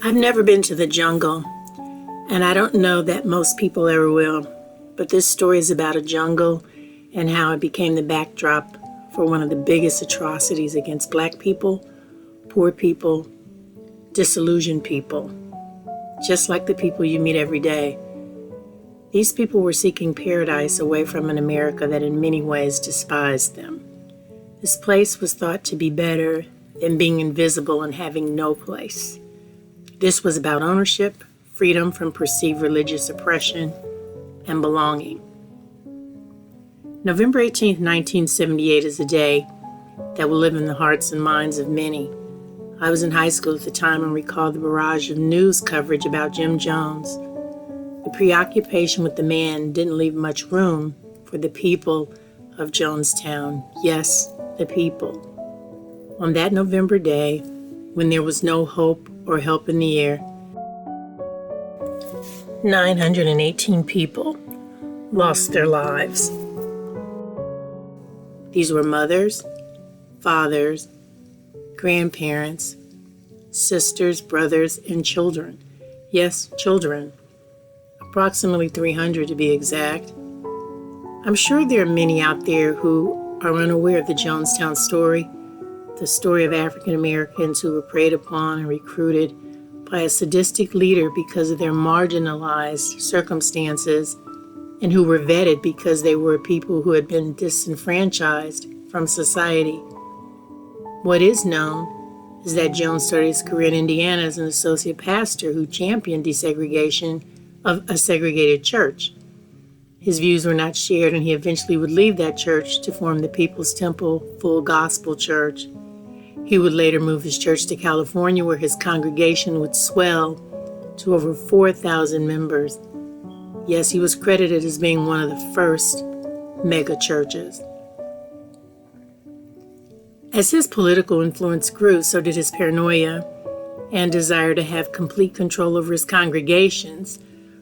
I've never been to the jungle, and I don't know that most people ever will, but this story is about a jungle and how it became the backdrop for one of the biggest atrocities against Black people, poor people, disillusioned people, just like the people you meet every day. These people were seeking paradise away from an America that in many ways despised them. This place was thought to be better than being invisible and having no place. This was about ownership, freedom from perceived religious oppression, and belonging. November 18, 1978 is a day that will live in the hearts and minds of many. I was in high school at the time and recall the barrage of news coverage about Jim Jones. The preoccupation with the man didn't leave much room for the people of Jonestown. Yes, the people. On that November day, when there was no hope or help in the air, 918 people lost their lives. These were mothers, fathers, grandparents, sisters, brothers, and children. Yes, children. Approximately 300 to be exact. I'm sure there are many out there who are unaware of the Jonestown Story, the story of African Americans who were preyed upon and recruited by a sadistic leader because of their marginalized circumstances and who were vetted because they were people who had been disenfranchised from society. What is known is that Jones started his career in Indiana as an associate pastor who championed desegregation of a segregated church. His views were not shared, and he eventually would leave that church to form the People's Temple Full Gospel Church. He would later move his church to California, where his congregation would swell to over 4,000 members. Yes, he was credited as being one of the first mega churches. As his political influence grew, so did his paranoia and desire to have complete control over his congregations,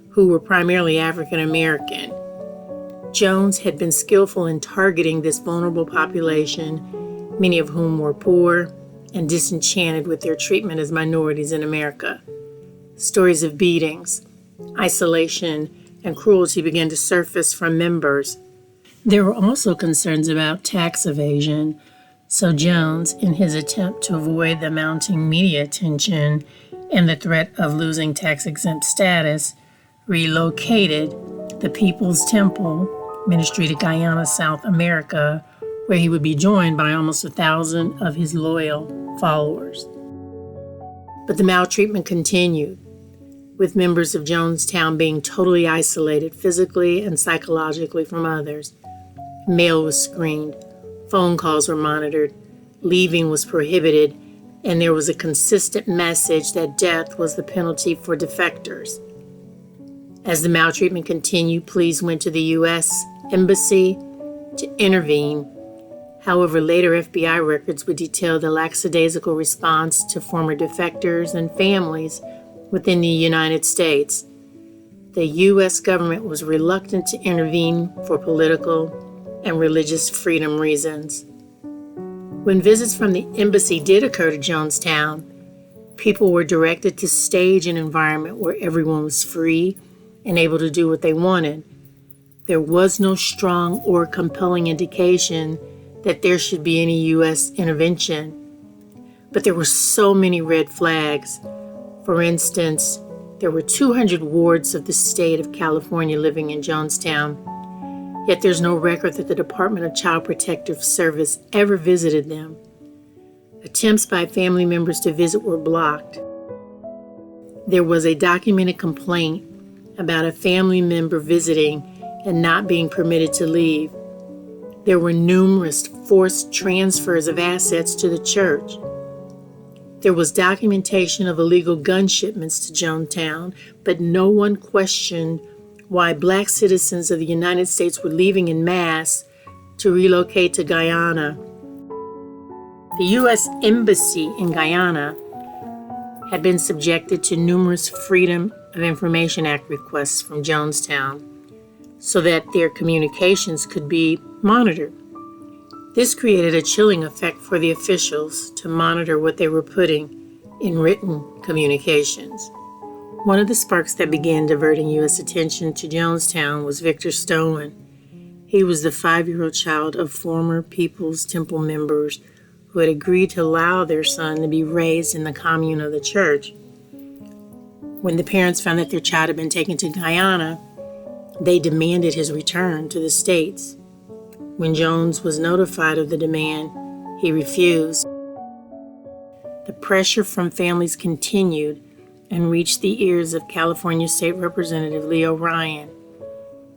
who were primarily African American. Jones had been skillful in targeting this vulnerable population, many of whom were poor and disenchanted with their treatment as minorities in America. Stories of beatings, isolation, and cruelty began to surface from members. There were also concerns about tax evasion, so Jones, in his attempt to avoid the mounting media attention and the threat of losing tax-exempt status, relocated the People's Temple ministry to Guyana, South America, where he would be joined by almost 1,000 of his loyal followers. But the maltreatment continued, with members of Jonestown being totally isolated physically and psychologically from others. Mail was screened, phone calls were monitored, leaving was prohibited, and there was a consistent message that death was the penalty for defectors. As the maltreatment continued, pleas went to the U.S. Embassy to intervene. However, later FBI records would detail the lackadaisical response to former defectors and families within the United States. The U.S. government was reluctant to intervene for political and religious freedom reasons. When visits from the embassy did occur to Jonestown, people were directed to stage an environment where everyone was free and able to do what they wanted. There was no strong or compelling indication that there should be any U.S. intervention. But there were so many red flags. For instance, there were 200 wards of the state of California living in Jonestown, yet there's no record that the Department of Child Protective Service ever visited them. Attempts by family members to visit were blocked. There was a documented complaint about a family member visiting and not being permitted to leave. There were numerous forced transfers of assets to the church. There was documentation of illegal gun shipments to Jonestown, but no one questioned why Black citizens of the United States were leaving en masse to relocate to Guyana. The U.S. Embassy in Guyana had been subjected to numerous Freedom of Information Act requests from Jonestown so that their communications could be monitored. This created a chilling effect for the officials to monitor what they were putting in written communications. One of the sparks that began diverting U.S. attention to Jonestown was Victor Stolen. He was the 5-year-old child of former People's Temple members who had agreed to allow their son to be raised in the commune of the church. When the parents found that their child had been taken to Guyana, they demanded his return to the States. When Jones was notified of the demand, he refused. The pressure from families continued and reached the ears of California State Representative Leo Ryan.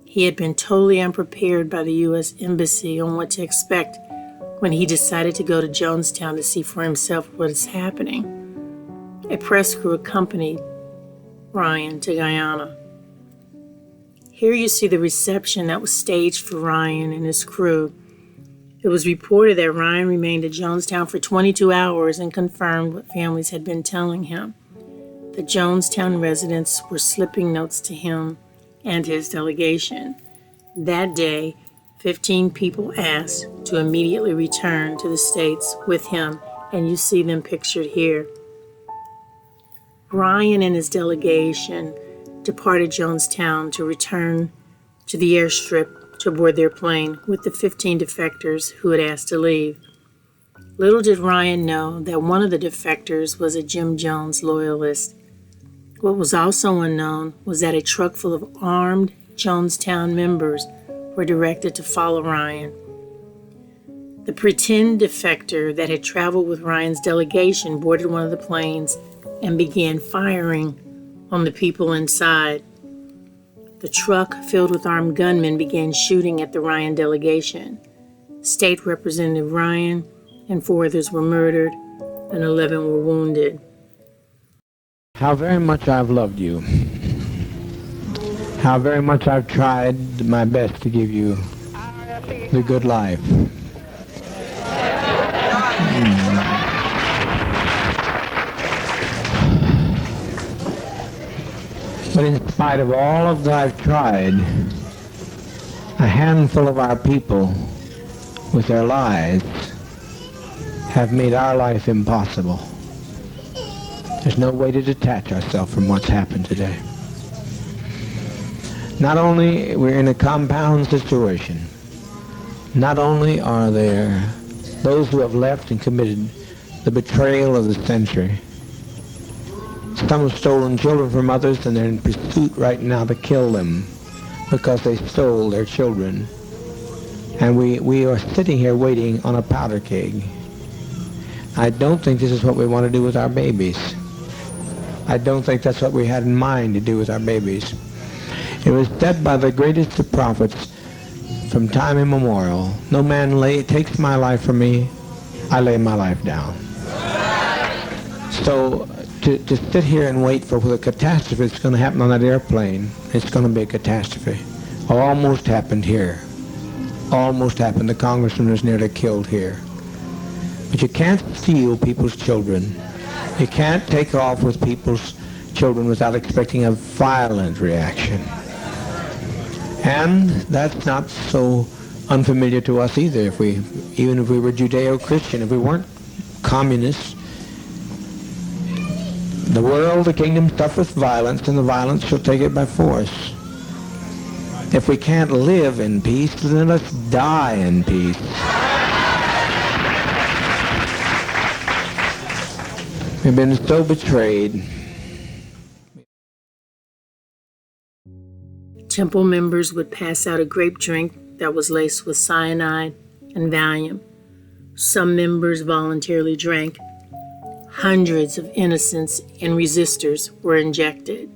He had been totally unprepared by the U.S. Embassy on what to expect when he decided to go to Jonestown to see for himself what is happening. A press crew accompanied Ryan to Guyana. Here you see the reception that was staged for Ryan and his crew. It was reported that Ryan remained at Jonestown for 22 hours and confirmed what families had been telling him. The Jonestown residents were slipping notes to him and his delegation. That day, 15 people asked to immediately return to the States with him, and you see them pictured here. Ryan and his delegation departed Jonestown to return to the airstrip to board their plane with the 15 defectors who had asked to leave. Little did Ryan know that one of the defectors was a Jim Jones loyalist. What was also unknown was that a truck full of armed Jonestown members were directed to follow Ryan. The pretend defector that had traveled with Ryan's delegation boarded one of the planes and began firing on the people inside. The truck filled with armed gunmen began shooting at the Ryan delegation. State Representative Ryan and 4 others were murdered and 11 were wounded. How very much I've loved you. How very much I've tried my best to give you the good life. But in spite of all of that I've tried, a handful of our people with their lies have made our life impossible. There's no way to detach ourselves from what's happened today. Not only we're in a compound situation, not only are there those who have left and committed the betrayal of the century. Some have stolen children from others, and they're in pursuit right now to kill them because they stole their children. And we are sitting here waiting on a powder keg. I don't think this is what we want to do with our babies. I don't think that's what we had in mind to do with our babies. It was said by the greatest of prophets from time immemorial, no man takes my life from me, I lay my life down. So to sit here and wait for the catastrophe that's going to happen on that airplane, it's going to be a catastrophe. Almost happened here. Almost happened. The congressman was nearly killed here. But you can't steal people's children. You can't take off with people's children without expecting a violent reaction. And that's not so unfamiliar to us either. Even if we were Judeo-Christian, if we weren't communists, the world, the kingdom suffereth violence, and the violence shall take it by force. If we can't live in peace, then let's die in peace. We've been so betrayed. Temple members would pass out a grape drink that was laced with cyanide and Valium. Some members voluntarily drank. Hundreds of innocents and resistors were injected.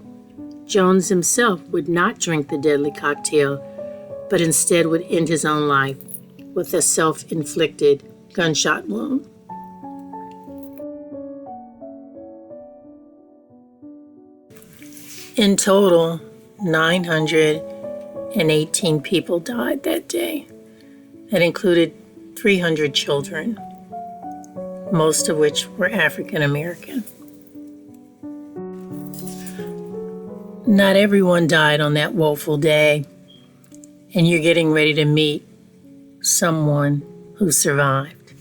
Jones himself would not drink the deadly cocktail, but instead would end his own life with a self-inflicted gunshot wound. In total, 918 people died that day. That included 300 children, most of which were African American. Not everyone died on that woeful day, and you're getting ready to meet someone who survived.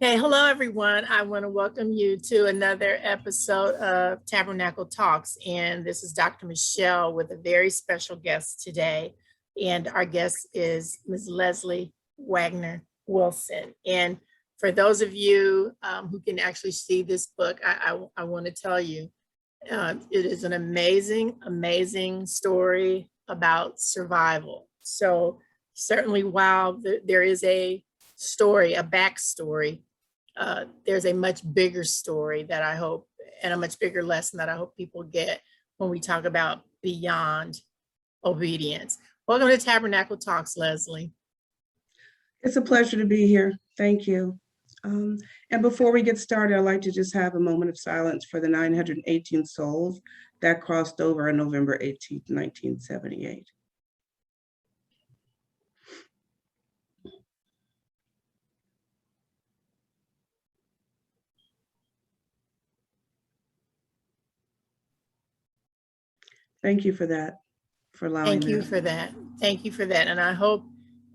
Hey, hello everyone. I want to welcome you to another episode of Tabernacle Talks. And this is Dr. Michelle with a very special guest today. And our guest is Ms. Leslie Wagner Wilson. And for those of you who can actually see this book, I want to tell you, it is an amazing, amazing story about survival. So certainly while there is a story, a backstory, there's a much bigger story that I hope, and a much bigger lesson that I hope people get when we talk about beyond obedience. Welcome to Tabernacle Talks, Leslie. It's a pleasure to be here. Thank you. And before we get started, I'd like to just have a moment of silence for the 918 souls that crossed over on November 18th, 1978. Thank you for that, for allowing Thank you for that. Thank you for that. And I hope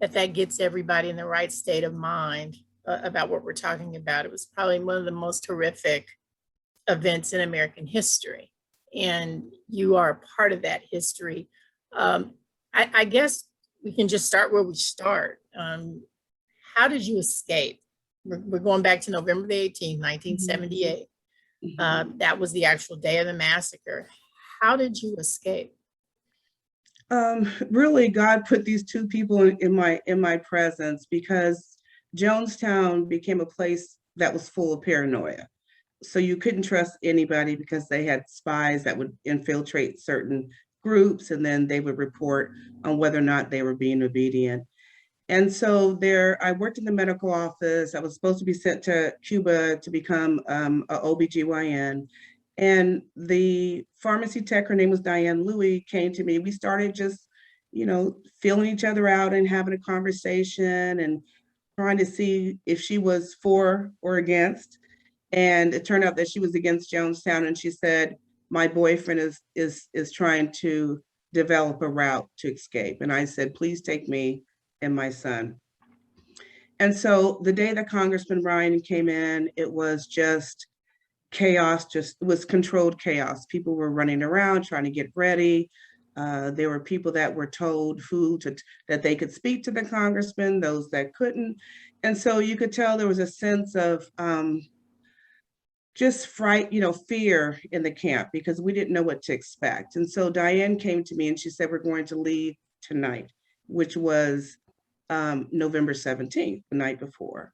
that that gets everybody in the right state of mind about what we're talking about. It was probably one of the most horrific events in American history. And you are a part of that history. I guess we can just start where we start. How did you escape? We're going back to November the 18th, 1978. That was the actual day of the massacre. How did you escape? Really, God put these two people in my presence because Jonestown became a place that was full of paranoia. So you couldn't trust anybody because they had spies that would infiltrate certain groups, and then they would report on whether or not they were being obedient. And so I worked in the medical office. I was supposed to be sent to Cuba to become an OBGYN. And the pharmacy tech, her name was Diane Louie, came to me. We started just, feeling each other out and having a conversation and trying to see if she was for or against. And it turned out that she was against Jonestown. And she said, my boyfriend is trying to develop a route to escape. And I said, please take me and my son. And so the day that Congressman Ryan came in, it was just chaos, it was controlled chaos. People were running around trying to get ready. There were people that were told that they could speak to the congressman, those that couldn't. And so you could tell there was a sense of just fright, fear in the camp because we didn't know what to expect. And so Diane came to me and she said, we're going to leave tonight, which was November 17th, the night before.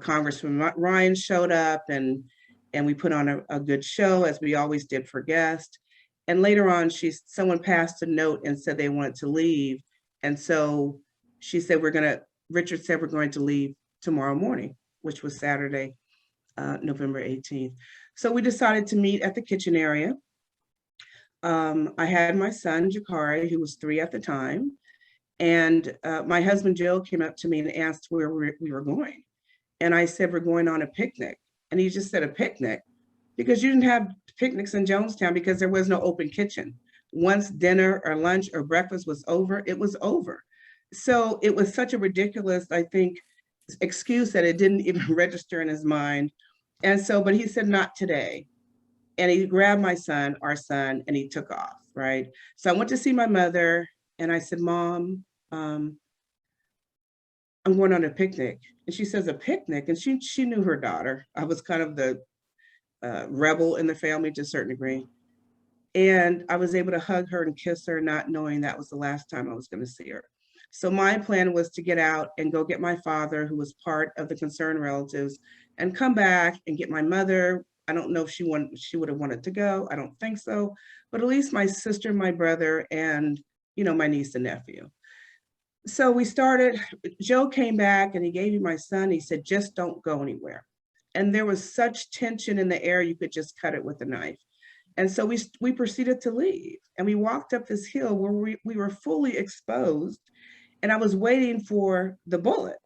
Congressman Ryan showed up and we put on a good show, as we always did for guests. And later on, someone passed a note and said they wanted to leave. And so she said, Richard said, we're going to leave tomorrow morning, which was Saturday, November 18th. So we decided to meet at the kitchen area. I had my son, Jakari, who was 3 at the time. And my husband, Joe, came up to me and asked where we were going. And I said, we're going on a picnic. And he just said, a picnic? Because you didn't have picnics in Jonestown because there was no open kitchen. Once dinner or lunch or breakfast was over, it was over. So it was such a ridiculous, I think, excuse that it didn't even register in his mind. And so, but he said, not today. And he grabbed our son, and he took off, right? So I went to see my mother and I said, Mom, I'm going on a picnic. And she says, a picnic? And she knew her daughter. I was kind of the rebel in the family to a certain degree. And I was able to hug her and kiss her, not knowing that was the last time I was going to see her. So my plan was to get out and go get my father, who was part of the concerned relatives, and come back and get my mother. I don't know if she would have wanted to go. I don't think so. But at least my sister, my brother, and my niece and nephew. So we started. Joe came back and he gave me my son. He said, just don't go anywhere. And there was such tension in the air, you could just cut it with a knife. And so we proceeded to leave. And we walked up this hill where we were fully exposed. And I was waiting for the bullet.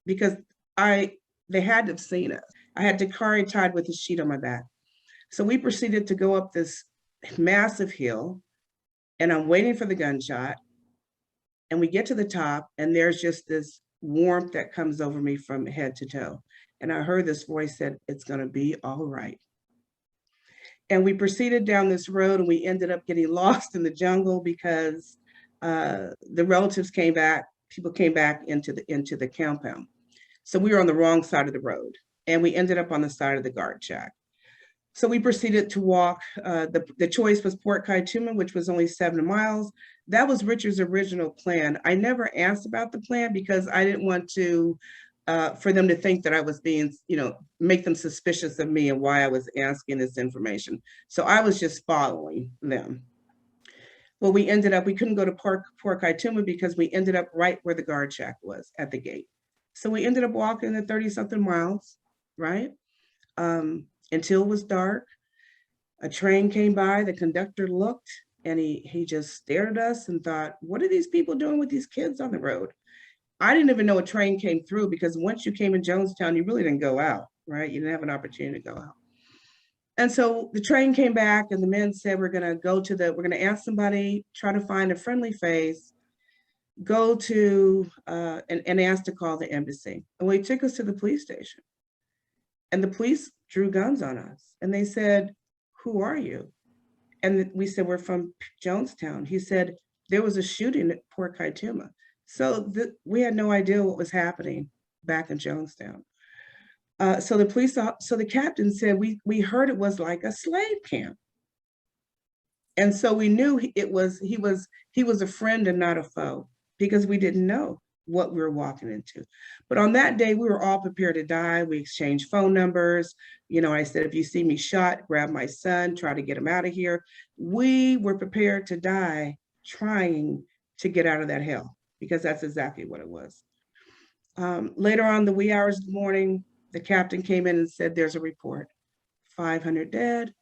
Because they had to have seen us. I had Dakari tied with a sheet on my back. So we proceeded to go up this massive hill, and I'm waiting for the gunshot. And we get to the top, and there's just this warmth that comes over me from head to toe. And I heard this voice said, "It's going to be all right." And we proceeded down this road, and we ended up getting lost in the jungle because the relatives came back, people came back into the compound. So we were on the wrong side of the road, and we ended up on the side of the guard shack. So we proceeded to walk. The choice was Port Kaituma, which was only 7 miles. That was Richard's original plan. I never asked about the plan because I didn't want to, for them to think that I was being, make them suspicious of me and why I was asking this information. So I was just following them. Well, we couldn't go to Port Kaituma because we ended up right where the guard shack was at the gate. So we ended up walking the 30-something miles, right? Until it was dark. A train came by, the conductor looked, and he just stared at us and thought, what are these people doing with these kids on the road? I didn't even know a train came through because once you came in Jonestown, you really didn't go out, right? You didn't have an opportunity to go out. And so the train came back and the men said, we're gonna ask somebody, try to find a friendly face, go to, and ask to call the embassy. And they took us to the police station. And the police drew guns on us. And they said, who are you? And we said, we're from Jonestown. He said, there was a shooting at Port Kaituma. So we had no idea what was happening back in Jonestown. So the captain said, we heard it was like a slave camp. And so we knew he was a friend and not a foe because we didn't know what we were walking into. But on that day, we were all prepared to die. We exchanged phone numbers. I said, if you see me shot, grab my son, try to get him out of here. We were prepared to die trying to get out of that hell because that's exactly what it was. Later on, the wee hours of the morning, the captain came in and said, there's a report, 500 dead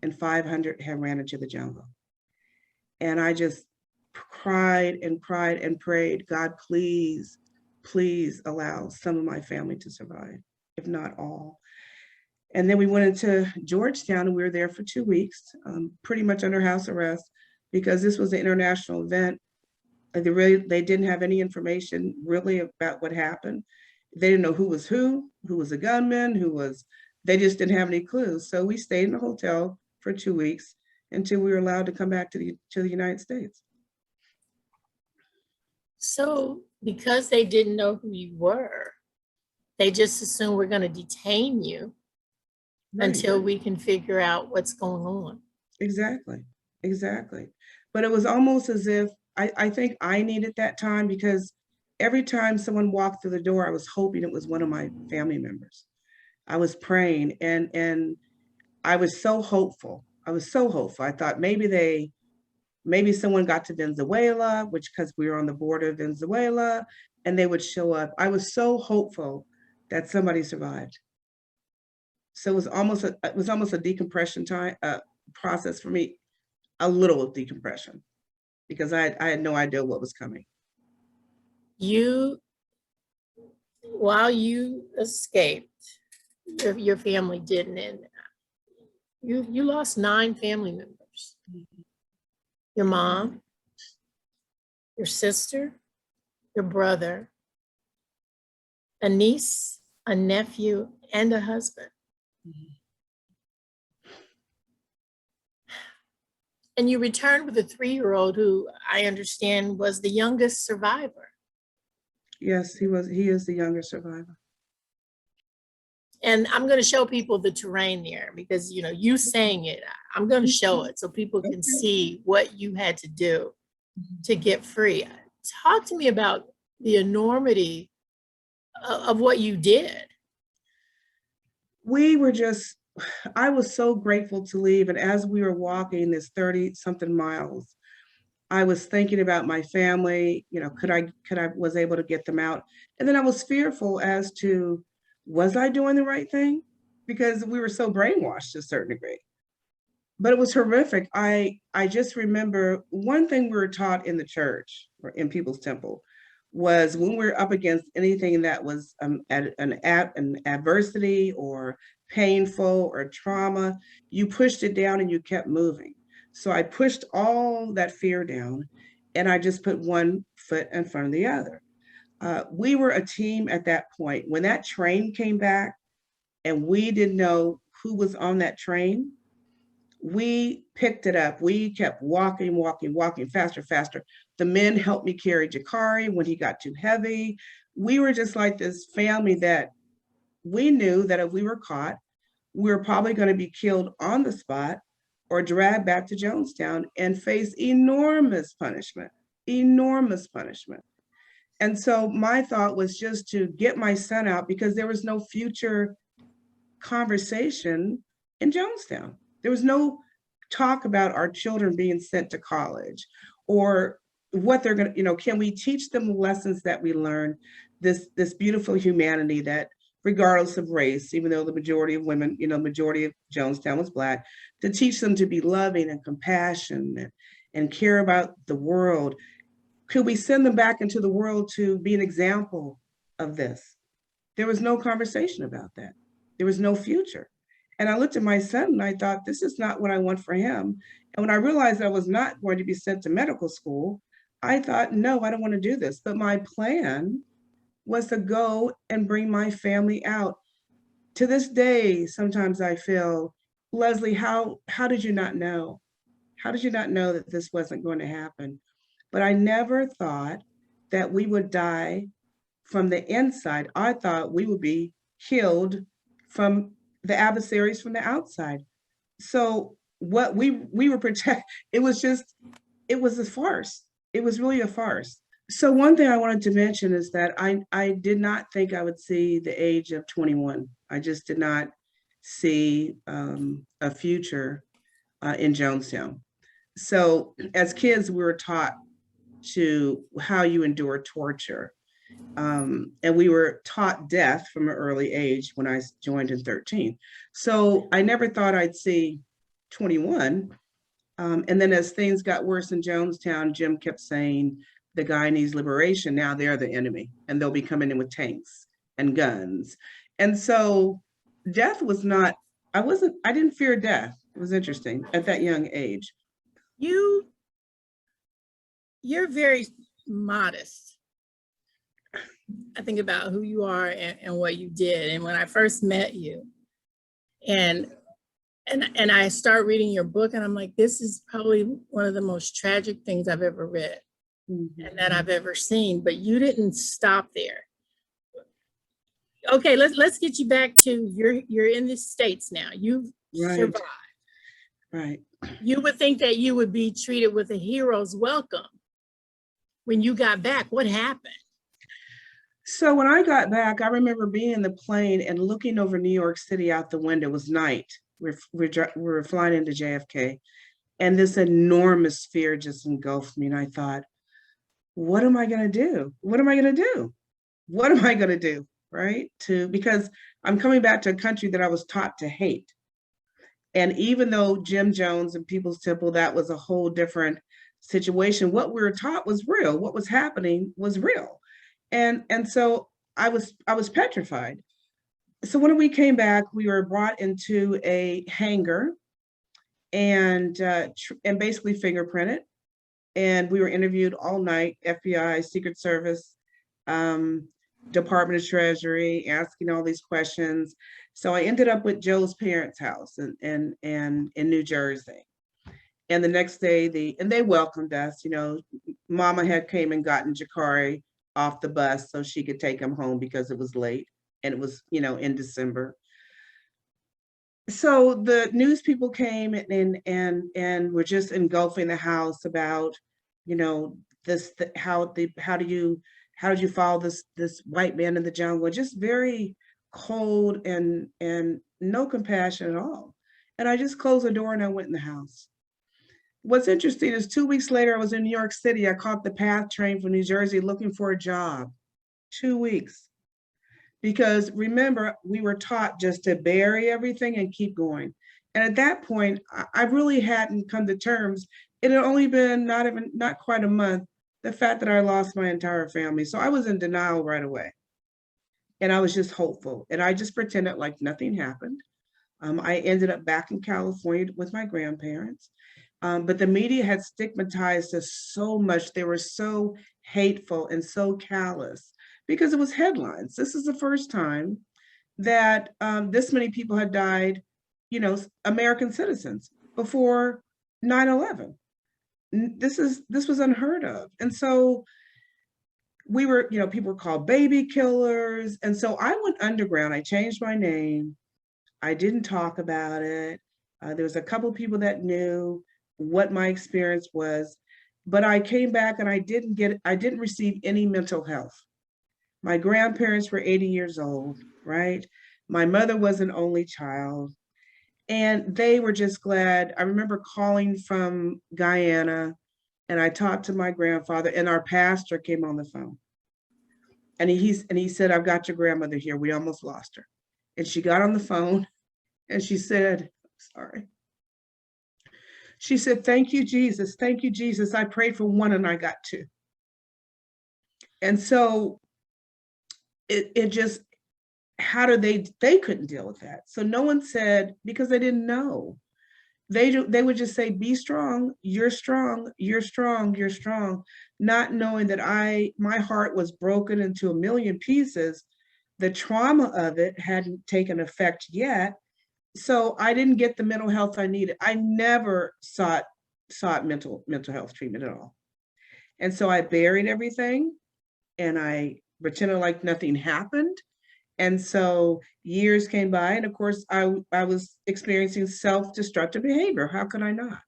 and 500 have ran into the jungle. And I just cried and prayed, God, please, please allow some of my family to survive, if not all. And then we went into Georgetown and we were there for 2 weeks, pretty much under house arrest because this was an international event. They didn't have any information really about what happened. They didn't know who was a gunman, they just didn't have any clues. So we stayed in a hotel for 2 weeks until we were allowed to come back to the United States. So because they didn't know who you were, they just assumed we're going to detain you until we can figure out what's going on. Exactly. But it was almost as if, I think I needed that time because every time someone walked through the door, I was hoping it was one of my family members. I was praying and I was so hopeful. I thought maybe someone got to Venezuela, because we were on the border of Venezuela, and they would show up. I was so hopeful that somebody survived. So it was almost a decompression time process for me, a little decompression, because I had no idea what was coming. While you escaped, your family didn't, and you lost 9 family members. Your mom, your sister, your brother, a niece, a nephew, and a husband. And you returned with a 3-year-old who I understand was the youngest survivor. Yes, he is the youngest survivor. And I'm going to show people the terrain there because, you saying it, I'm going to show it so people can see what you had to do to get free. Talk to me about the enormity of what you did. I was so grateful to leave. And as we were walking this 30-something miles, I was thinking about my family, was able to get them out. And then I was fearful as to, was I doing the right thing? Because we were so brainwashed to a certain degree. But it was horrific. I just remember one thing we were taught in the church or in People's Temple was when we're up against anything that was an adversity or painful or trauma, you pushed it down and you kept moving. So I pushed all that fear down and I just put one foot in front of the other. We were a team at that point. When that train came back and we didn't know who was on that train, we picked it up. We kept walking, walking, walking faster, faster. The men helped me carry Jakari when he got too heavy. We were just like this family that we knew that if we were caught, we were probably going to be killed on the spot or dragged back to Jonestown and face enormous punishment, enormous punishment. And so my thought was just to get my son out because there was no future conversation in Jonestown. There was no talk about our children being sent to college or what they're going to, can we teach them lessons that we learned, this beautiful humanity that regardless of race, even though the majority of women, majority of Jonestown was Black, to teach them to be loving and compassionate and care about the world. Could we send them back into the world to be an example of this? There was no conversation about that. There was no future. And I looked at my son and I thought, this is not what I want for him. And when I realized I was not going to be sent to medical school, I thought, no, I don't want to do this. But my plan was to go and bring my family out. To this day, sometimes I feel, Leslie, how did you not know? How did you not know that this wasn't going to happen? But I never thought that we would die from the inside. I thought we would be killed from the adversaries from the outside. So what we were protect, it was a farce. It was really a farce. So one thing I wanted to mention is that I did not think I would see the age of 21. I just did not see a future in Jonestown. So as kids, we were taught to how you endure torture. And we were taught death from an early age when I joined in 13. So I never thought I'd see 21. And then as things got worse in Jonestown, Jim kept saying, the Guyanese liberation, now they're the enemy and they'll be coming in with tanks and guns. And so death was not, I didn't fear death. It was interesting at that young age. You're very modest. I think about who you are and what you did. And when I first met you and I start reading your book and I'm like, this is probably one of the most tragic things I've ever read and that I've ever seen, but you didn't stop there. Okay, let's get you back to you're in the States now. You've survived. Right. You would think that you would be treated with a hero's welcome. When you got back, what happened? So when I got back, I remember being in the plane and looking over New York City out the window. It was night. We're flying into JFK, and this enormous fear just engulfed me. And I thought, what am I going to do? What am I going to do? What am I going to do? Right? Because I'm coming back to a country that I was taught to hate. And even though Jim Jones and People's Temple, that was a whole different situation, what we were taught was real. What was happening was real. And so I was petrified. So when we came back, we were brought into a hangar and basically fingerprinted. And we were interviewed all night, FBI, Secret Service, Department of Treasury, asking all these questions. So I ended up with Joe's parents' house in New Jersey. And the next day, they welcomed us. Mama had came and gotten Jakari off the bus so she could take him home because it was late and it was, in December. So the news people came and were just engulfing the house about, how did you follow this white man in the jungle? Just very cold and no compassion at all. And I just closed the door and I went in the house. What's interesting is 2 weeks later, I was in New York City. I caught the PATH train from New Jersey looking for a job. 2 weeks. Because remember, we were taught just to bury everything and keep going. And at that point, I really hadn't come to terms. It had only been not quite a month, the fact that I lost my entire family. So I was in denial right away. And I was just hopeful. And I just pretended like nothing happened. I ended up back in California with my grandparents. But the media had stigmatized us so much. They were so hateful and so callous because it was headlines. This is the first time that this many people had died, American citizens before 9/11. This was unheard of. And so we were, people were called baby killers. And so I went underground. I changed my name. I didn't talk about it. There was a couple people that knew what my experience was, but I came back and I didn't receive any mental health. My grandparents were 80 years old, right? My mother was an only child, and they were just glad. I remember calling from Guyana, and I talked to my grandfather, and our pastor came on the phone. And he said, "I've got your grandmother here. We almost lost her." And she got on the phone and she said, sorry. She said, "Thank you, Jesus. Thank you, Jesus. I prayed for one and I got two." And so it just, how do they couldn't deal with that. So no one said, because they didn't know. They would just say, "Be strong, you're strong, you're strong, you're strong," not knowing that my heart was broken into a million pieces. The trauma of it hadn't taken effect yet. So I didn't get the mental health I needed. I never sought mental health treatment at all. And so I buried everything and I pretended like nothing happened. And so years came by, and of course I was experiencing self-destructive behavior. How could I not?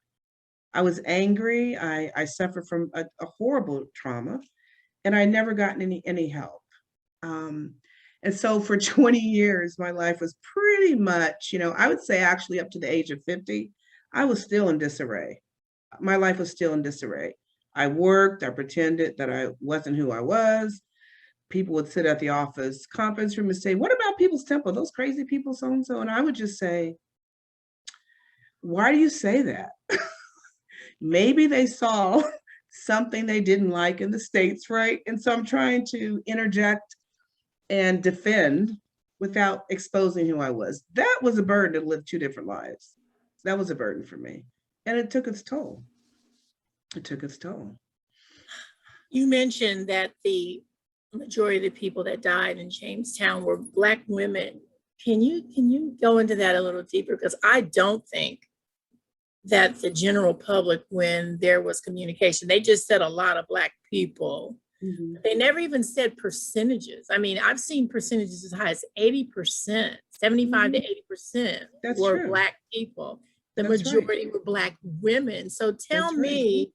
I was angry. I suffered from a horrible trauma, and I never gotten any help. And so for 20 years, my life was pretty much, I would say actually up to the age of 50, I was still in disarray. My life was still in disarray. I worked, I pretended that I wasn't who I was. People would sit at the office conference room and say, "What about People's Temple? Those crazy people, so-and-so." And I would just say, "Why do you say that?" Maybe they saw something they didn't like in the States, right? And so I'm trying to interject and defend without exposing who I was. That was a burden to live two different lives. That was a burden for me. And it took its toll. It took its toll. You mentioned that the majority of the people that died in Jamestown were Black women. Can you go into that a little deeper? Because I don't think that the general public, when there was communication, they just said a lot of Black people. Mm-hmm. They never even said percentages. I mean, I've seen percentages as high as 80%, 75 to 80% were true. Black people. The majority were Black women. So tell me,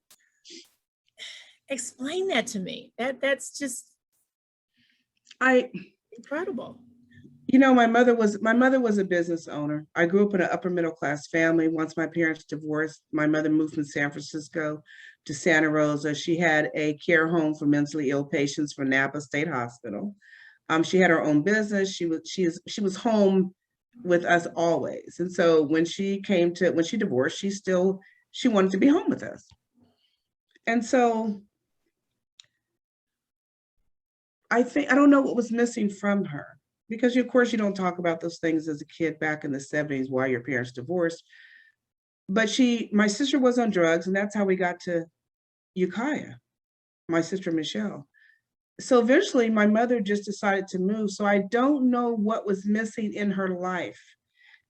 explain that to me. That's just incredible. My mother was a business owner. I grew up in an upper middle class family. Once my parents divorced, my mother moved from San Francisco to Santa Rosa. She had a care home for mentally ill patients for Napa State Hospital. She had her own business. She was home with us always. And so when she divorced, she wanted to be home with us. And so I don't know what was missing from her, because of course you don't talk about those things as a kid back in the 70s while your parents divorced. But my sister was on drugs, and that's how we got to Ukiah, my sister Michelle. So eventually my mother just decided to move. So I don't know what was missing in her life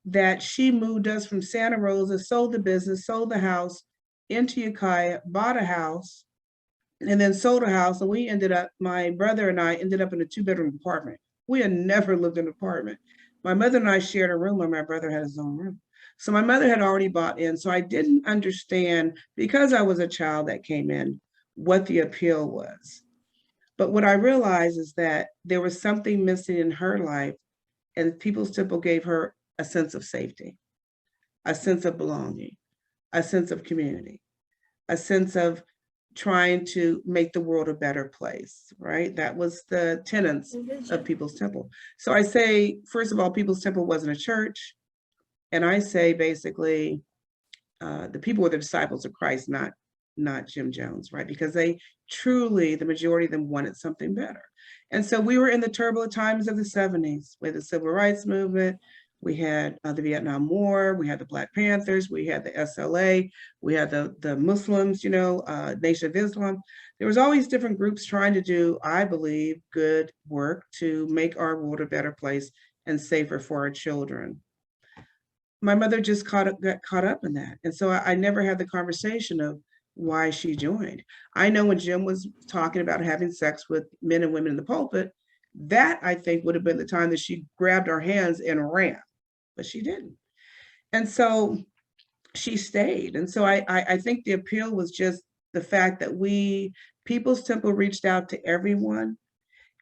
that she moved us from Santa Rosa, sold the business, sold the house into Ukiah, bought a house, and then sold a house. And my brother and I ended up in a 2-bedroom apartment. We had never lived in an apartment. My mother and I shared a room where my brother had his own room. So my mother had already bought in. So I didn't understand, because I was a child that came in, what the appeal was. But what I realized is that there was something missing in her life, and People's Temple gave her a sense of safety, a sense of belonging, a sense of community, a sense of trying to make the world a better place, right? That was the tenets of People's Temple. So I say, first of all, People's Temple wasn't a church. And I say, basically, the people were the disciples of Christ, not Jim Jones, right? Because they truly, the majority of them wanted something better. And so we were in the turbulent times of the 70s with the civil rights movement. We had the Vietnam War, we had the Black Panthers, we had the SLA, we had the Muslims, Nation of Islam. There was always different groups trying to do, I believe, good work to make our world a better place and safer for our children. My mother just got caught up in that. And so I never had the conversation of why she joined. I know when Jim was talking about having sex with men and women in the pulpit, that I think would have been the time that she grabbed our hands and ran, but she didn't. And so she stayed. And so I think the appeal was just the fact that People's Temple reached out to everyone.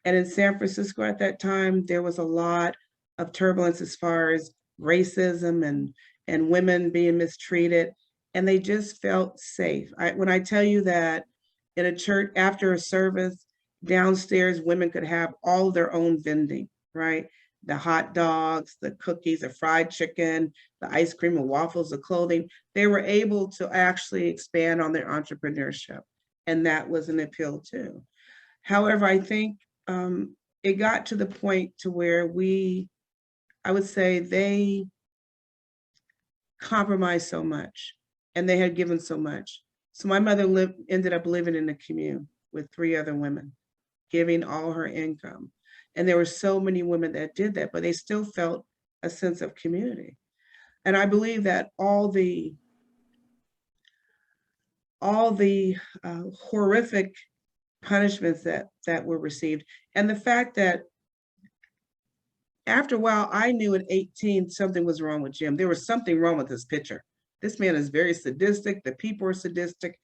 And in San Francisco at that time, there was a lot of turbulence as far as racism and women being mistreated, and they just felt safe. When I tell you that in a church after a service, downstairs women could have all their own vending, right? The hot dogs, the cookies, the fried chicken, the ice cream and waffles, the clothing. They were able to actually expand on their entrepreneurship, and that was an appeal too. However, I think it got to the point to where I would say they compromised so much and they had given so much. So my mother ended up living in a commune with 3 other women, giving all her income. And there were so many women that did that, but they still felt a sense of community. And I believe that all the horrific punishments that were received, and the fact that after a while, I knew at 18 something was wrong with Jim. There was something wrong with this picture. This man is very sadistic. The people are sadistic.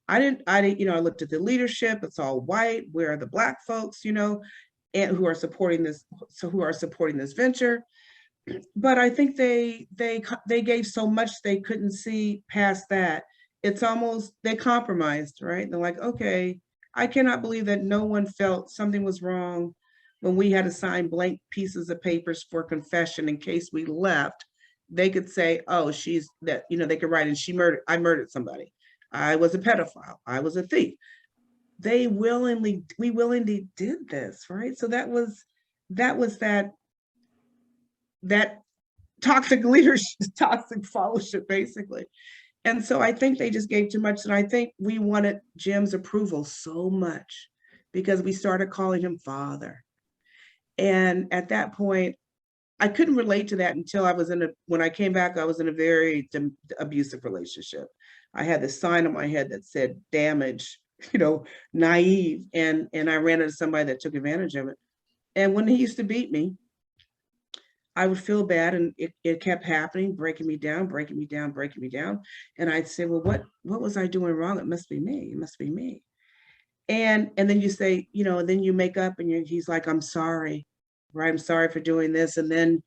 I looked at the leadership. It's all white. Where are the Black folks, and who are supporting this venture? But I think they gave so much they couldn't see past that. It's almost, they compromised, right? They're like, okay, I cannot believe that no one felt something was wrong when we had to sign blank pieces of papers for confession in case we left. They could say, oh, she's that, they could write in, I murdered somebody. I was a pedophile. I was a thief. We willingly did this, right? So that was that toxic leadership, toxic fellowship, basically. And so I think they just gave too much. And I think we wanted Jim's approval so much because we started calling him father. And at that point, I couldn't relate to that until when I came back, I was in a very abusive relationship. I had this sign on my head that said damage, naive. And I ran into somebody that took advantage of it. And when he used to beat me, I would feel bad, and it kept happening, breaking me down. And I'd say, well, what was I doing wrong? It must be me. And then you say, then you make up and he's like, I'm sorry, right? I'm sorry for doing this. And then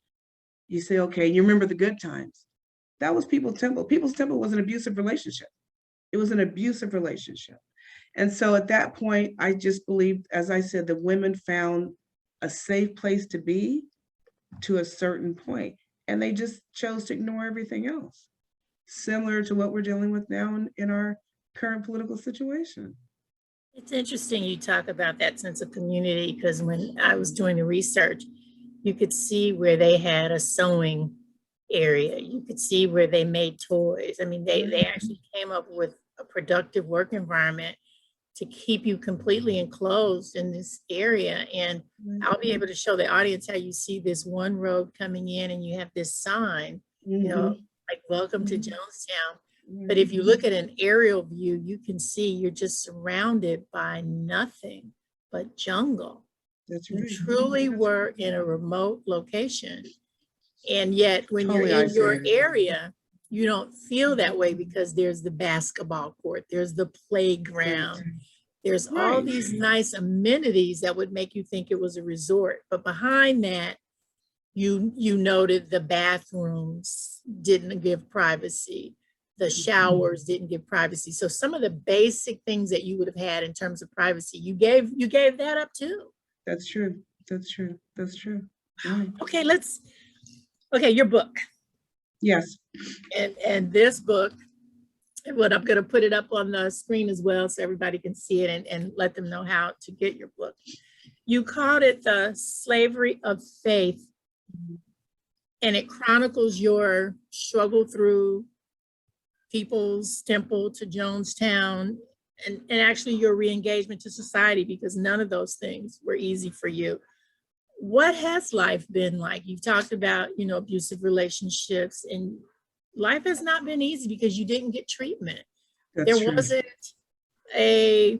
you say, okay, you remember the good times. That was People's Temple. People's Temple was an abusive relationship. It was an abusive relationship. And so at that point, I just believed, as I said, the women found a safe place to be to a certain point, and they just chose to ignore everything else, similar to what we're dealing with now in our current political situation. It's interesting you talk about that sense of community, because when I was doing the research, you could see where they had a sewing area. You could see where they made toys. I mean, they actually came up with a productive work environment to keep you completely enclosed in this area. And I'll be able to show the audience how you see this one road coming in and you have this sign, like welcome to Jonestown. But if you look at an aerial view, you can see you're just surrounded by nothing but jungle. That's right. You truly were in a remote location. And yet when you're in your area, you don't feel that way because there's the basketball court, there's the playground, there's all these nice amenities that would make you think it was a resort. But behind that, you noted the bathrooms didn't give privacy, the showers didn't give privacy. So some of the basic things that you would have had in terms of privacy, you gave that up too. That's true. Right. Okay, your book. Yes. And this book, what I'm going to put it up on the screen as well so everybody can see it and let them know how to get your book. You called it The Slavery of Faith and it chronicles your struggle through People's Temple to Jonestown, and actually your re-engagement to society, because none of those things were easy for you. What has life been like? You've talked about, abusive relationships, and life has not been easy because you didn't get treatment. That's There true. wasn't a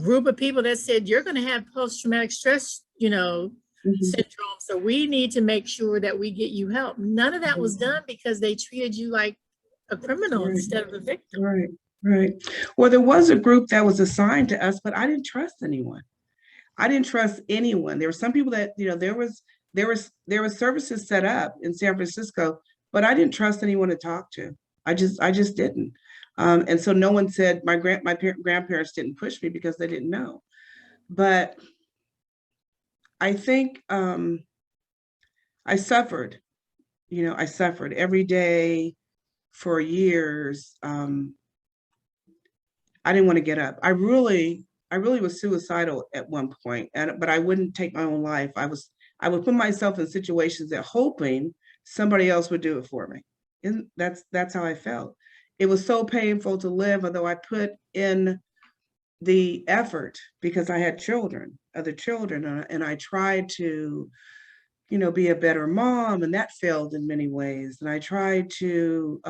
group of people that said you're going to have post-traumatic stress, syndrome. So we need to make sure that we get you help. None of that was done because they treated you like a criminal instead of a victim. Right. Well, there was a group that was assigned to us, but I didn't trust anyone. There were some people that, there were services set up in San Francisco, but I didn't trust anyone to talk to. I just didn't. And so no one said, my grandparents didn't push me because they didn't know. But I think I suffered. I suffered every day for years. I didn't want to get up. I really was suicidal at one point, but I wouldn't take my own life. I would put myself in situations that hoping somebody else would do it for me. And that's how I felt. It was so painful to live, although I put in the effort because I had other children, and I tried to, be a better mom, and that failed in many ways. And I tried to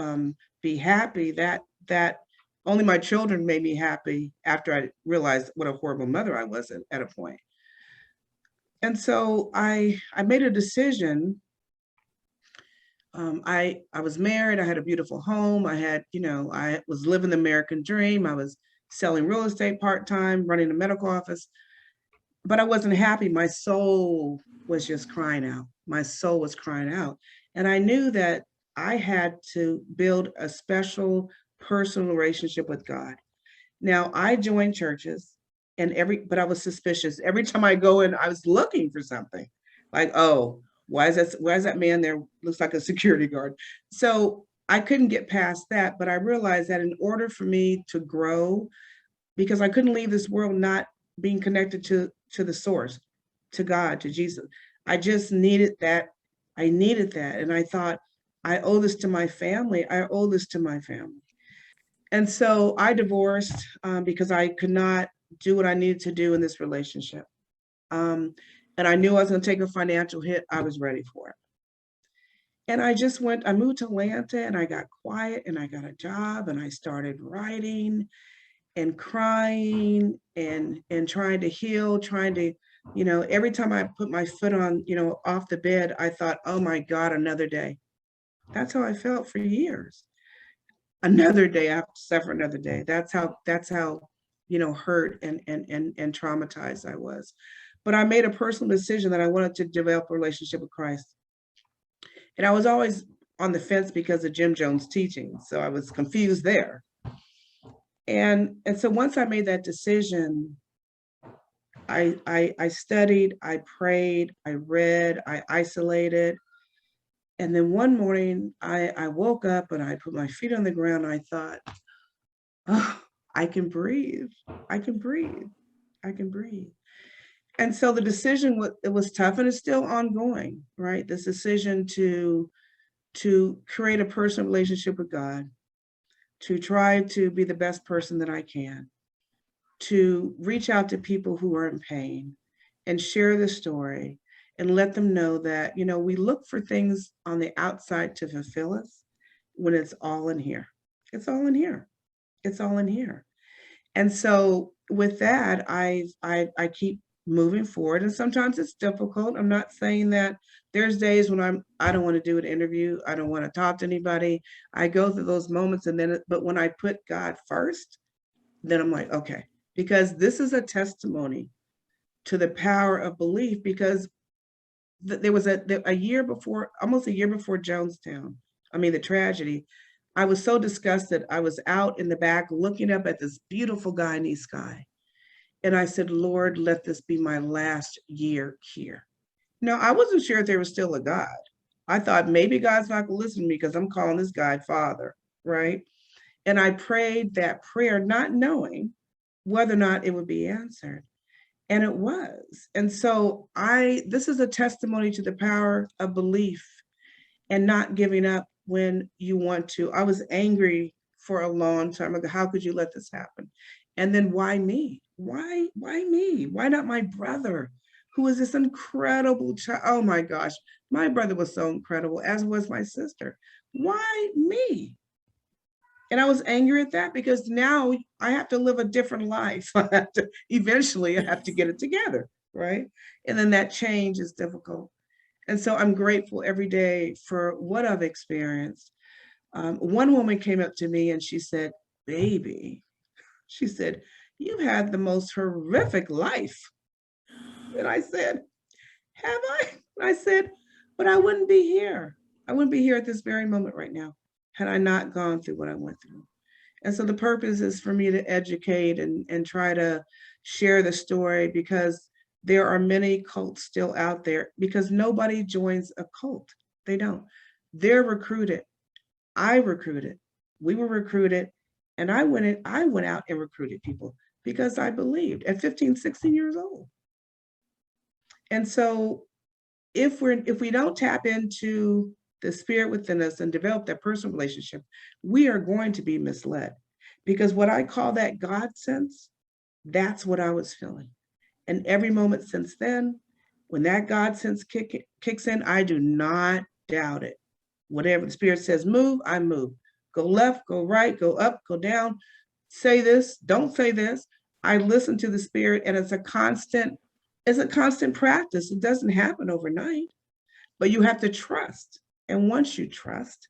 be happy. That only my children made me happy after I realized what a horrible mother I was at a point. And so I made a decision. I was married. I had a beautiful home. I was living the American dream. I was selling real estate part-time, running a medical office, but I wasn't happy. My soul was just crying out. My soul was crying out. And I knew that I had to build a special personal relationship with God. Now, I joined churches, but I was suspicious. Every time I go in, I was looking for something. Like, oh, why is that man there? Looks like a security guard. So I couldn't get past that, but I realized that in order for me to grow, because I couldn't leave this world not being connected to the source, to God, to Jesus. I just needed that. I needed that. And I thought, I owe this to my family. I owe this to my family. And so I divorced because I could not do what I needed to do in this relationship. And I knew I was going to take a financial hit. I was ready for it. And I moved to Atlanta, and I got quiet, and I got a job, and I started writing and crying and trying to heal, every time I put my foot on, off the bed, I thought, oh my God, another day. That's how I felt for years. Another day, I have to suffer another day. That's how hurt and traumatized I was. But I made a personal decision that I wanted to develop a relationship with Christ. And I was always on the fence because of Jim Jones' teaching. So I was confused there. And so once I made that decision, I studied, I prayed, I read, I isolated. And then one morning I woke up and I put my feet on the ground, and I thought, oh, I can breathe. I can breathe. I can breathe. And so the decision was tough, and it's still ongoing, right? This decision to create a personal relationship with God, to try to be the best person that I can, to reach out to people who are in pain and share the story and let them know that, we look for things on the outside to fulfill us when it's all in here. It's all in here. It's all in here. And so with that, I keep moving forward. And sometimes it's difficult. I'm not saying that. There's days when I don't want to do an interview. I don't want to talk to anybody. I go through those moments, but when I put God first, then I'm like, okay, because this is a testimony to the power of belief, because there was a year before, almost a year before Jonestown, the tragedy, I was so disgusted. I was out in the back looking up at this beautiful Guyanese sky. And I said, Lord, let this be my last year here. Now, I wasn't sure if there was still a God. I thought maybe God's not going to listen to me because I'm calling this guy Father, right? And I prayed that prayer, not knowing whether or not it would be answered. And it was. And so this is a testimony to the power of belief. and not giving up when you want to. I was angry for a long time. Like, how could you let this happen? And then why me? Why me? Why not my brother, who is this incredible child? Oh my gosh, my brother was so incredible, as was my sister. Why me? And I was angry at that because now I have to live a different life. Eventually I have to get it together, right? And then that change is difficult. And so I'm grateful every day for what I've experienced. One woman came up to me and she said, baby, she said, you've had the most horrific life. And I said, have I? I said, but I wouldn't be here. I wouldn't be here at this very moment right now had I not gone through what I went through. And so the purpose is for me to educate and try to share the story, because there are many cults still out there, because nobody joins a cult. They don't. They're recruited. I recruited. We were recruited. And I went out and recruited people because I believed at 15, 16 years old. And so if we don't tap into the spirit within us and develop that personal relationship, we are going to be misled. Because what I call that God sense, that's what I was feeling. And every moment since then, when that God sense kicks in, I do not doubt it. Whatever the spirit says, move, I move. Go left, go right, go up, go down. Say this, don't say this. I listen to the spirit, and it's a constant practice. It doesn't happen overnight, but you have to trust. And once you trust,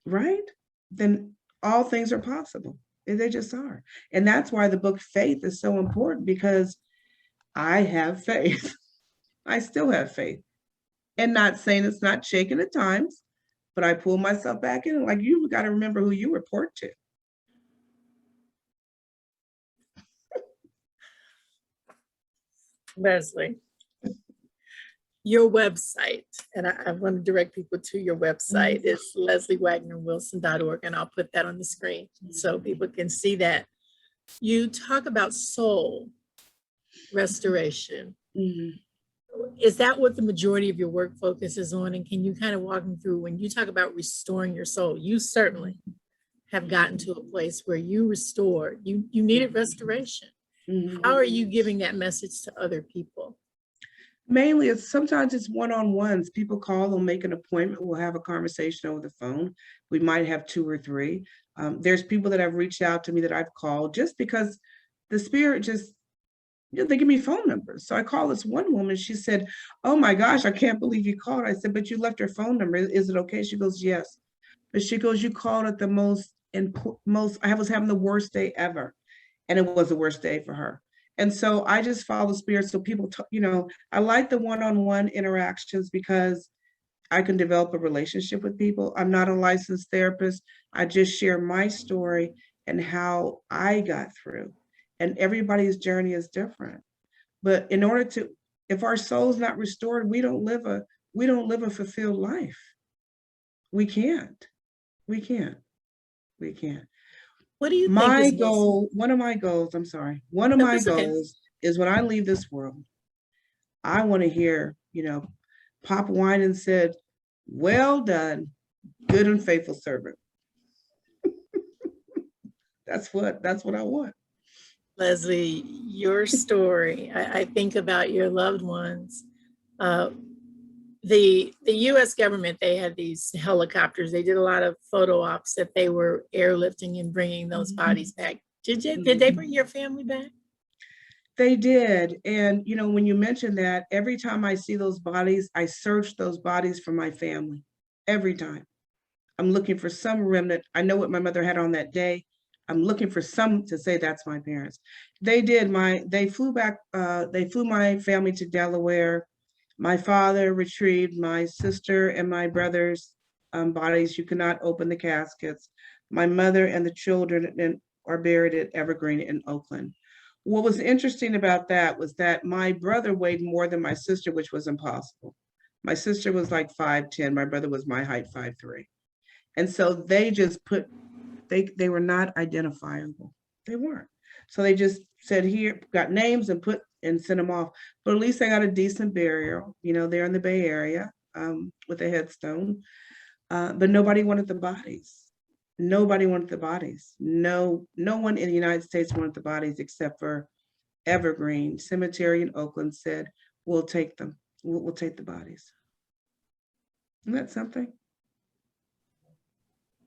right, then all things are possible. They just are. And that's why the book Faith is so important, because I have faith. I still have faith. And not saying it's not shaken at times, but I pull myself back in. Like, you've got to remember who you report to. Leslie, your website, and I want to direct people to your website, is lesliewagnerwilson.org, and I'll put that on the screen so people can see that. You talk about soul restoration. Mm-hmm. Is that what the majority of your work focuses on? And can you kind of walk me through, when you talk about restoring your soul, you certainly have gotten to a place where you restored, you needed restoration. Mm-hmm. How are you giving that message to other people? Mainly, sometimes it's one-on-ones. People call, they'll make an appointment, we'll have a conversation over the phone. We might have 2 or 3. There's people that have reached out to me that I've called just because the spirit just, they give me phone numbers. So I call this one woman. She said, oh my gosh, I can't believe you called. I said, but you left your phone number. Is it okay? She goes, yes. But she goes, you called at the most, I was having the worst day ever. And it was the worst day for her. And so I just follow the spirit. So people, I like the one-on-one interactions because I can develop a relationship with people. I'm not a licensed therapist. I just share my story and how I got through. And everybody's journey is different. But in order to, if our soul's not restored, we don't live a fulfilled life. We can't. What do you think? One of my goals is when I leave this world, I want to hear, Papa Winan said, well done, good and faithful servant. That's what I want. Leslie, your story, I think about your loved ones. The U.S. government, they had these helicopters. They did a lot of photo ops that they were airlifting and bringing those bodies back. Did they bring your family back? They did. And, when you mention that, every time I see those bodies, I search those bodies for my family. Every time. I'm looking for some remnant. I know what my mother had on that day. I'm looking for some to say that's my parents. They flew my family to Delaware. My father retrieved my sister and my brother's bodies. You cannot open the caskets. My mother and the children are buried at Evergreen in Oakland. What was interesting about that was that my brother weighed more than my sister, which was impossible. My sister was like 5'10". My brother was my height, 5'3". And so they just they were not identifiable. They weren't. So they just said, here, got names and sent them off. But at least I got a decent burial, there in the Bay Area. with a headstone, but nobody wanted the bodies. Nobody wanted the bodies. No one in the United States wanted the bodies except for Evergreen Cemetery in Oakland said, we'll take them. We'll take the bodies. Isn't that something?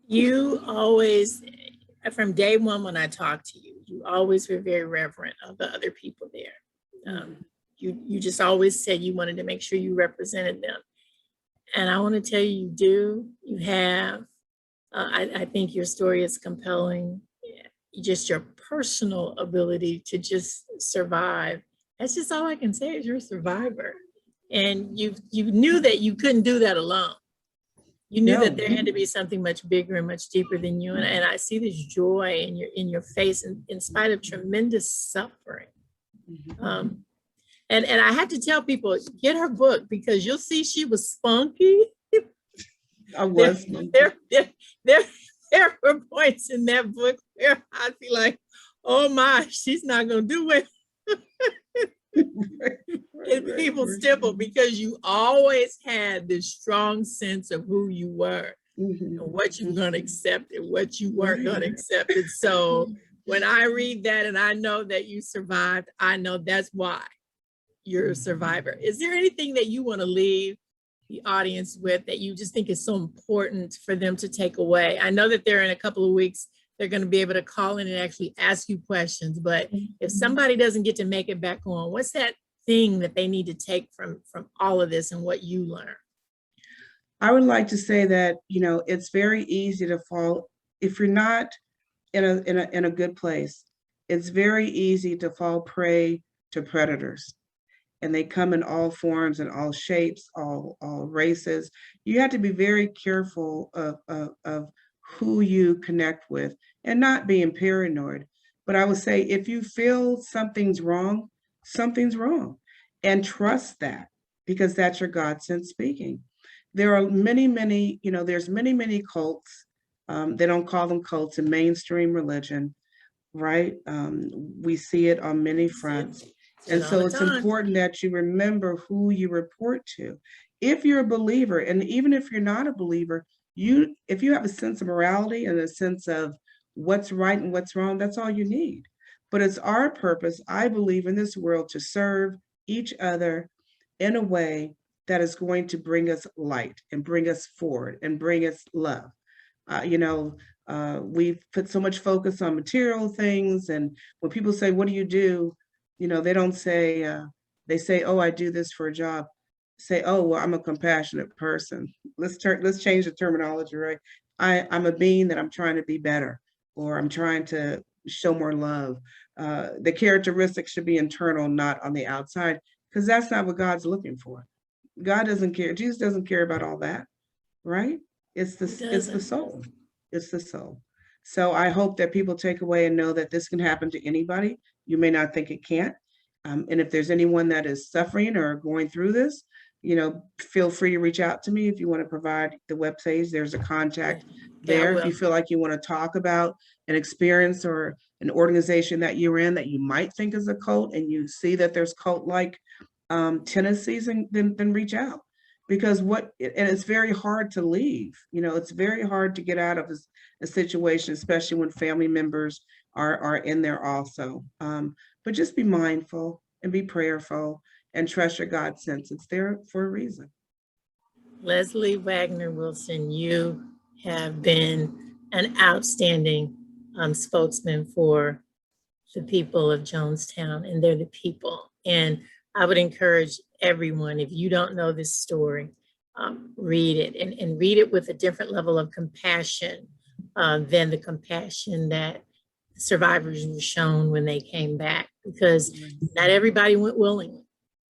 You always, from day one when I talked to you, you always were very reverent of the other people there. You just always said you wanted to make sure you represented them. And I want to tell you, you have. I think your story is compelling. Just your personal ability to just survive. That's just all I can say is you're a survivor. And you knew that you couldn't do that alone. You knew that there had to be something much bigger and much deeper than you. And I see this joy in your face in spite of tremendous suffering. And I had to tell people, get her book because you'll see she was spunky. I was. There were points in that book where I'd be like, oh my, she's not going to do it. And people stipple because you always had this strong sense of who you were and what you were going to accept and what you weren't going to accept. And so when I read that and I know that you survived, I know that's why you're a survivor. Is there anything that you want to leave the audience with that you just think is so important for them to take away? I know that they're in a couple of weeks, they're going to be able to call in and actually ask you questions, but if somebody doesn't get to make it back on, what's that thing that they need to take from all of this and what you learned? I would like to say that, it's very easy to fall if you're not in a good place. It's very easy to fall prey to predators. And they come in all forms and all shapes, all races. You have to be very careful of who you connect with and not being paranoid. But I would say if you feel something's wrong, and trust that because that's your God sent speaking. There are many, there's many cults. They don't call them cults in mainstream religion, right? We see it on many fronts. And so it's important that you remember who you report to. If you're a believer, and even if you're not a believer, if you have a sense of morality and a sense of what's right and what's wrong, that's all you need. But it's our purpose, I believe, in this world to serve each other in a way that is going to bring us light and bring us forward and bring us love. We've put so much focus on material things. And when people say, what do you do? They don't say, they say, oh, I do this for a job. Say, oh, well, I'm a compassionate person. Let's change the terminology, right? I'm a being that I'm trying to be better, or I'm trying to show more love. The characteristics should be internal, not on the outside, because that's not what God's looking for. God doesn't care. Jesus doesn't care about all that, right? It's the soul. It's the soul. So I hope that people take away and know that this can happen to anybody. You may not think it can't. And if there's anyone that is suffering or going through this, feel free to reach out to me if you want to provide the webpage. There's a contact there. If you feel like you want to talk about an experience or an organization that you're in that you might think is a cult and you see that there's cult-like tendencies, then reach out. Because and it's very hard to leave. It's very hard to get out of a situation, especially when family members are in there also. But just be mindful and be prayerful and trust your God sense. It's there for a reason. Leslie Wagner Wilson, you have been an outstanding spokesman for the people of Jonestown, and they're the people. And I would encourage everyone, if you don't know this story, read it and read it with a different level of compassion than the compassion that survivors were shown when they came back, because not everybody went willingly.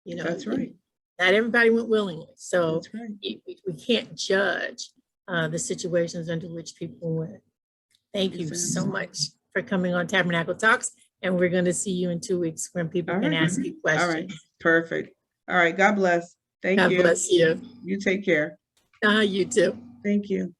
That's right. Not everybody went willingly. So That's right. we can't judge the situations under which people went. Thank you so much for coming on Tabernacle Talks. And we're going to see you in 2 weeks when people can ask you questions. All right. Perfect. All right. God bless. Thank you. God bless you. You take care. You too. Thank you.